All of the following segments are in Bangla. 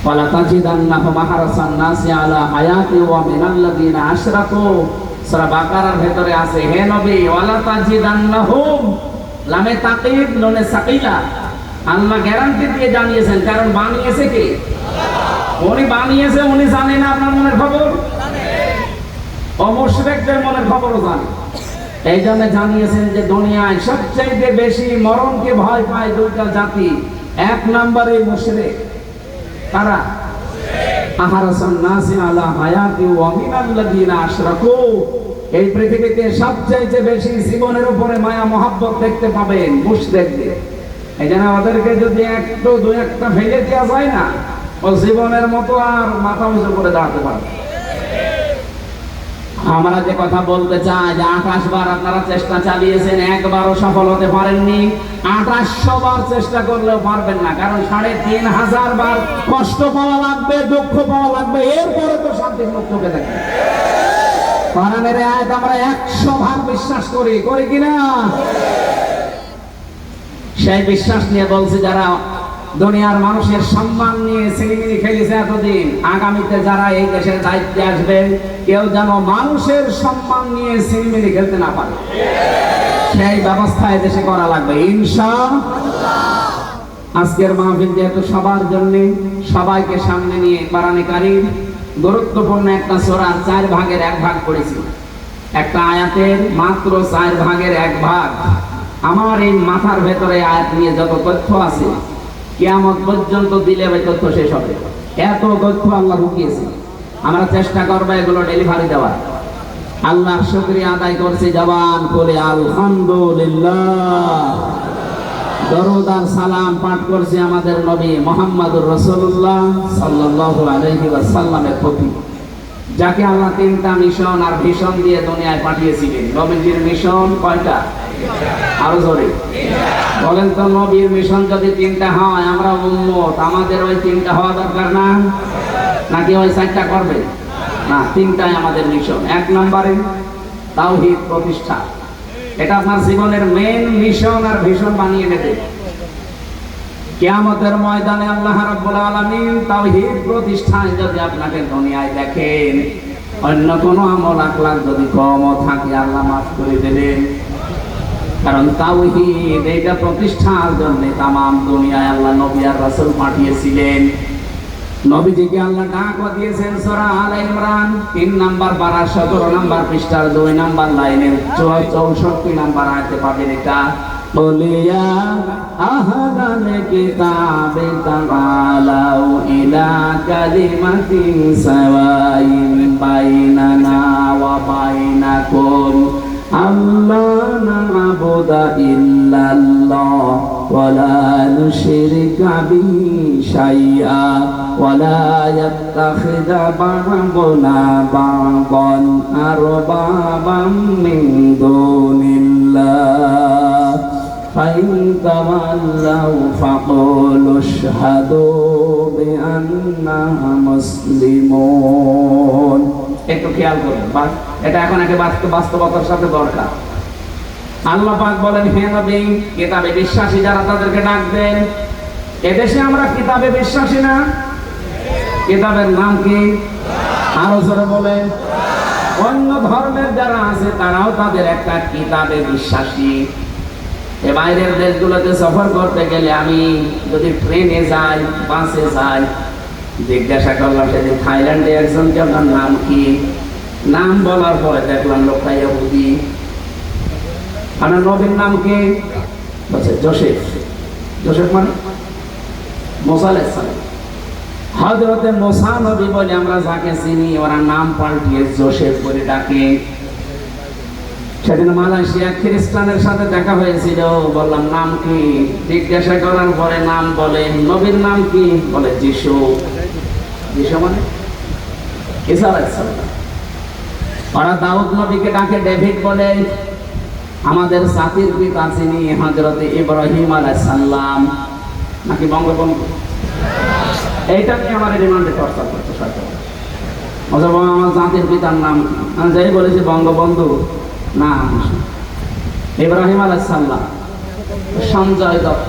ওয়ালা তাজিদান্নাহুম আহরাসান নাসি আলা হায়াতি ওয়া মিনাল্লাযিনা আশরাকু। সূরা বাকারার ভেতরে আছে, হে নবী, ওয়ালা তাজিদান্নাহুম, লামে তাকিদ নুনে সাকিলা, আল্লাহ গ্যারান্টি দিয়ে জানিয়েছেন, কারণ বানিয়েছে কে? উনি বানিয়েছে, উনি জানেন না আপনার মনের খবর, মুশরিকদের মনের খবরও জানে। এই জন্য জানিয়েছেন যে দুনিয়ায় সবচেয়ে বেশি মরণকে ভয় পায় দুইটা জাতি। এক নম্বরে মুশরিক। তারা আহরাসান নাসি আলা হায়াতি ওয়া মিনাল্লাযিনা আশরাকু। এই পৃথিবীতে সবচেয়ে বেশি জীবনের উপরে মায়া মহব্বত দেখতে পাবেন মুশরিকদের। এই জন্য ওদেরকে যদি একটু দুই একটা ফেলে দেওয়া যায় না, ও জীবনের মতো আর মাথা উঁচু করে দাঁড়াতে পারবে। আমরা যে কথা বলতে চাই যে 28 বার আপনারা চেষ্টা চালিয়েছেন, একবারও সফল হতে পারেননি। 2800 বার চেষ্টা করলেও পারবেন না, কারণ 3500 বার কষ্ট পাওয়া লাগবে, দুঃখ পাওয়া লাগবে, এরপরে তো শান্তি মুক্ত হতে থাকবে। কোরআনের আয়াত আমরা 100 ভাগ বিশ্বাস করি, করি কিনা? সেই বিশ্বাস নিয়ে বলছি, যারা দুনিয়ার মানুষের সম্মান নিয়ে সিনেমিনি খেলেছে এতদিন, আগামীতে যারা এই দেশের দায়িত্বে আসবে, কেউ যেন মানুষের সম্মান নিয়ে সিনেমিনি খেলতে না পারে, সেই ব্যবস্থা দেশে করা লাগবে ইনশাআল্লাহ। আজকের মাহফিল যেহেতু সবার জন্য, সবাইকে সামনে নিয়ে কোরআনে কারীম গুরুত্বপূর্ণ একটা সূরার 4 ভাগের 1 ভাগ পড়েছি। একটা আয়াতের মাত্র 4 ভাগের 1 ভাগ। আমার এই মাথার ভেতরে আয়াত নিয়ে যত তথ্য আছে, কিয়ামত পর্যন্ত দিলে ওই তথ্য শেষ হবে। এত তথ্য আল্লাহ ঢুকিয়েছে। আমরা চেষ্টা করবো এগুলো ডেলিভারি দেওয়ার। আল্লাহর শুকরিয়া আদায় করছি জবান করে আলহামদুলিল্লাহ। দরুদ আর সালাম পাঠ করছি আমাদের নবী মুহাম্মদুর রাসূলুল্লাহ সাল্লাল্লাহু আলাইহি ওয়াসাল্লামের প্রতি, যাকে আল্লাহ 3টা মিশন আর ভিশন দিয়ে দুনিয়ায় পাঠিয়েছিলেন। নবীজির মিশন কয়টা? আরো জোরে বলেন তো। নবীর মিশন যদি 3টা হয়, আমরা উম্মত, আমাদের ওই 3টা হওয়া দরকার না? নাকি ওই 4টা করবে না? 3টাই আমাদের মিশন। 1 নম্বরে তাওহীদ প্রতিষ্ঠা। এটা আপনার জীবনের মেইন মিশন আর ভিশন বানিয়ে নেবে। কিয়ামতের ময়দানে আল্লাহ রাব্বুল আলামিন তাওহীদ প্রতিষ্ঠায় যদি আপনাকে দুনিয়ায় দেখেন, অন্য কোনো আমল আখলাক যদি কমও থাকে, আল্লাহ মাফ করে দেবেন। কারণ তাওহীদ এটা প্রতিষ্ঠার জন্য তামাম দুনিয়ায় আল্লাহ নবী আর রাসূল পাঠিয়েছিলেন। নবীজিকে আল্লাহ ডাক দিয়েছেন সূরা আলে ইমরান 3 নাম্বার পারা 17 নাম্বার পৃষ্ঠার 2 নাম্বার লাইনের 64 নাম্বার আয়াতে পাবেন। এটা বলিয়া আহাদাল কিতাবে তাআলাউ ইলা কালিমাতিন সাওয়াইন বাইনানা ওয়া বাইনাকুম আল্লাহ না'বুদা ইল্লাল্লাহ ওয়া লা নুশরিকা বিহি শাইআ ওয়া লা ইয়াত্তাখিযা বা'দুনা বা'দান আরবাবাম মিন দুনিল্লাহ ফাইন তাওয়াল্লাউ ফাকুলু আশহাদু বিআন্না মুসলিমুন। একটু খেয়াল করুন, এটা এখন একে বাস্তবতার সাথে দরকার। আল্লাহ পাক বলেন, হে নবী, কিতাবে বিশ্বাসী যারা তাদেরকে ডাক দেন। এদেশে আমরা কিতাবে বিশ্বাসী না? কিতাবের নাম কি? আরো জোরে বলেন। অন্য ধর্মের যারা আছে তারাও তাদের একটা কিতাবে বিশ্বাসী। এ বাইরের দেশগুলোতে সফর করতে গেলে, আমি যদি ট্রেনে যাই, বাসে যাই, জিজ্ঞাসা করলাম সেদিন থাইল্যান্ডে একজনকে, আপনার নাম কি? নাম বলার পরে দেখলাম লোকটা ইহুদি। আপনার নবীর নাম কি? বলছে জোসেফ। জোসেফ মানে মুসা আলাইহিস সালাম। হযরতে মুসা নবী বলে আমরা যাকে চিনি, ওরা নাম পাল্টিয়ে জোসেফ বলে ডাকে। সেদিন মালয়েশিয়া খ্রিস্টানের সাথে দেখা হয়েছিল, বললাম নাম কি? জিজ্ঞাসা করার পরে নাম বলে, নবীর নাম কি? বলে যিশু। যিশু মানে ঈসা আলাইহিস সালাম। ওরা দাউদ নবীকে ডাকে ডেভিড বলে। আমাদের জাতির পিতা যিনি হযরত ইব্রাহিম আলাইহিস সালাম, নাকি বঙ্গবন্ধু? এইটা নিয়ে আমার রিমান্ডে চর্চা করতে সরকার। আমার জাতির পিতার নাম আমি যাই বলেছি বঙ্গবন্ধু না, ইব্রাহিম আলাইহিস সালাম। সঞ্জয় দত্ত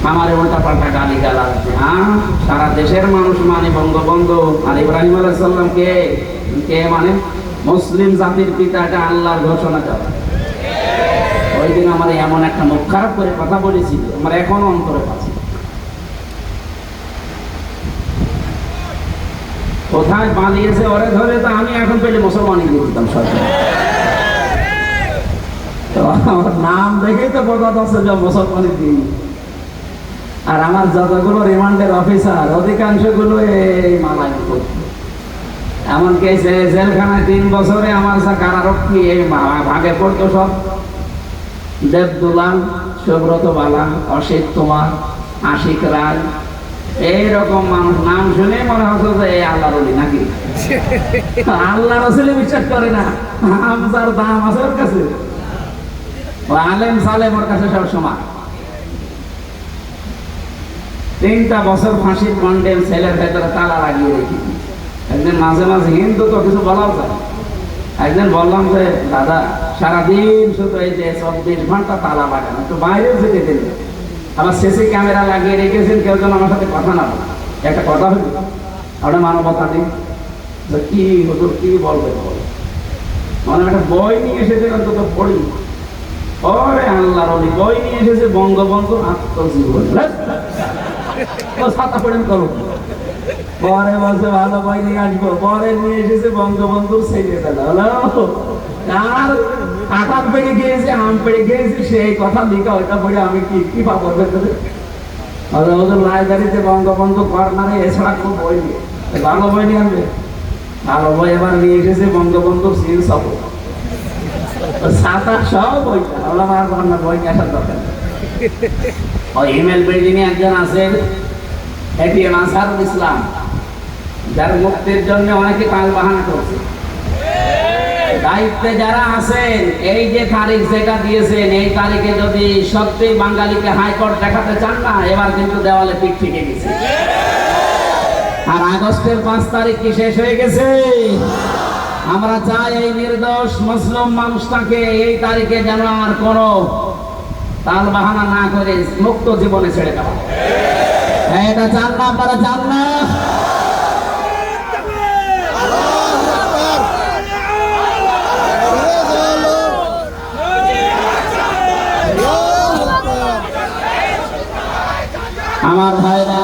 আমার উল্টা পাল্টা গালি গালাজ। সারা দেশের মানুষ মানে বঙ্গবন্ধু, আর ইব্রাহিম আলাইহিস সালাম কে কে মানে মুসলিম জাতির পিতা, এটা আল্লাহর ঘোষণা করা। ওই দিন আমার এমন একটা মুখ খারাপ করে কথা বলেছিল, আমার এখনো অন্তরে পাচ্ছে। কোথায় পালিয়েছে ওরে ধরে তো আমি এখন পেলে মুসলমানই দিয়ে দিতাম সরকার। তো আমার নাম দেখেই তো বোঝা যাচ্ছে যে মুসলমানই দিই। আর আমার যতগুলো রিমান্ডের অফিসার অধিকাংশ গুলো এই মালাই করছে। এমনকি জেলখানায় 3 বছরে আমার কারারক্ষী এই ভাগে পড়তো সব দেবদুলাল, সুব্রত বালা, অসিত কুমার, আশিক রায়, এইরকম মানুষ নাম শুনে মনে হতো যে এই আল্লাহর ওলি নাকি। আল্লাহ রসুল বিশ্বাস করে না, হামজার দাম আছে ওর কাছে, আলেম সালেম ওর কাছে সব সমান। 3টা বছর ফাঁসির কন্ডেম ছেলের ভেতরে তালা লাগিয়ে রেখেছি। একদিন মাঝে মাঝে হিন্দু তো কিছু বলাও যায়। একদিন বললাম যে দাদা সারাদিন শুধু এই যে 24 ঘন্টা তালা লাগানো, একটু বাইরেও যেতে দিন। আবার সিসি ক্যামেরা লাগিয়ে রেখেছেন, কেউ যেন আমার সাথে কথা না বলে। একটা কথা হইল, ওটা মানবতা দিন, কি হুজুর কি বলবে বলে। মানে একটা বই নিয়ে এসেছে, অন্তত পড়ি। ওরে আল্লাহর ওলি বই নিয়ে এসেছে বঙ্গবন্ধুর আত্মজীবন। ছাতা পড়েন করো, পরে বলছে ভালো বই নিয়ে আসবো, পরে নিয়ে এসেছে বঙ্গবন্ধুর ছেলে বেলা। হলো আর আকার পেড়ে গিয়েছে, আম পেড়ে গিয়েছে, সেই কথা লিখা, ওইটা পড়ে আমি কি পাবো ভেতরে। ওদের লাইব্রেরিতে বঙ্গবন্ধু কর্নারে এছাড়া কোনো বই নেই, ভালো বই নিয়ে আনবে। ভালো বই এবার নিয়ে এসেছে বঙ্গবন্ধুর সিল সব ছাতা সব বইটা। বললাম আর কর্নার বই নিয়ে আসার দরকার। ওই ইমেল বিল্ডিংয়ে একজন আছে এটিএম আনসারুল ইসলাম, যার মুক্তির জন্য অনেকে কাল বাহানা করছে। দায়িত্বে যারা আছেন, এই যে তারিখ যেটা দিয়েছেন, এই তারিখে যদি সত্যি বাঙালিকে হাইকোর্ট দেখাতে চান না, এবার কিন্তু দেওয়ালে পিঠ থেকে গেছে। আর আগস্টের 5 তারিখ কি শেষ হয়ে গেছে? আমরা চাই এই নির্দোষ মুসলিম মানুষটাকে এই তারিখে যেন আর কোনো তাল বাহানা না করে মুক্ত জীবনে ছেড়ে দেওয়া। এটা চান না আপনারা? চান না? আমার ভাইরা,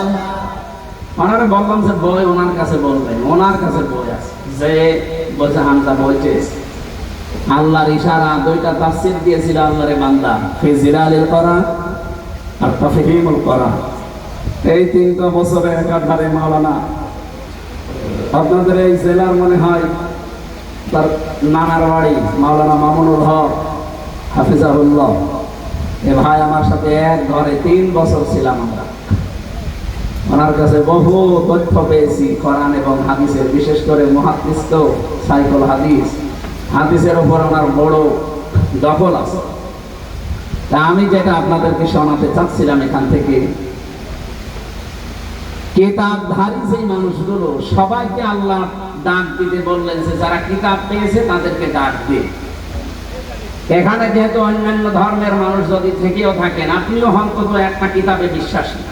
ওনারা বললাম যে বই ওনার কাছে বলবেন, ওনার কাছে বই আছে। যে বলছে হামজা বই চেয়েছে, আল্লাহর ইশারা 2টা তাফসীর দিয়েছিল আল্লাহর বান্দা, ফিজিলালিল কোরআন আর তাফহিমুল কোরআন। এই 3টা বছরে একাধারে মাওলানা, আপনাদের এই জেলার মনে হয় তার নানার বাড়ি মাওলানা মামুনুল হক হাফিজাহুল্লাহ, এ ভাই আমার সাথে এক ঘরে 3 বছর ছিলাম আমরা। ওনার কাছে বহু তথ্য পেয়েছি কোরআন এবং হাদিসের, বিশেষ করে মুহাদ্দিস তো সাইকুল হাদিস, হাদিসের উপর ওনার বড় দখল আছে। তা আমি যেটা আপনাদেরকে শোনাতে চাচ্ছিলাম এখান থেকে, কিতাবধারী যে মানুষগুলো সবাইকে আল্লাহ ডাক দিতে বললেন যে যারা কিতাব পেয়েছে তাদেরকে ডাক দিন। এখানে যেহেতু অন্যান্য ধর্মের মানুষ যদি থেকেও থাকেন, আপনিও অন্তত একটা কিতাবে বিশ্বাসী না।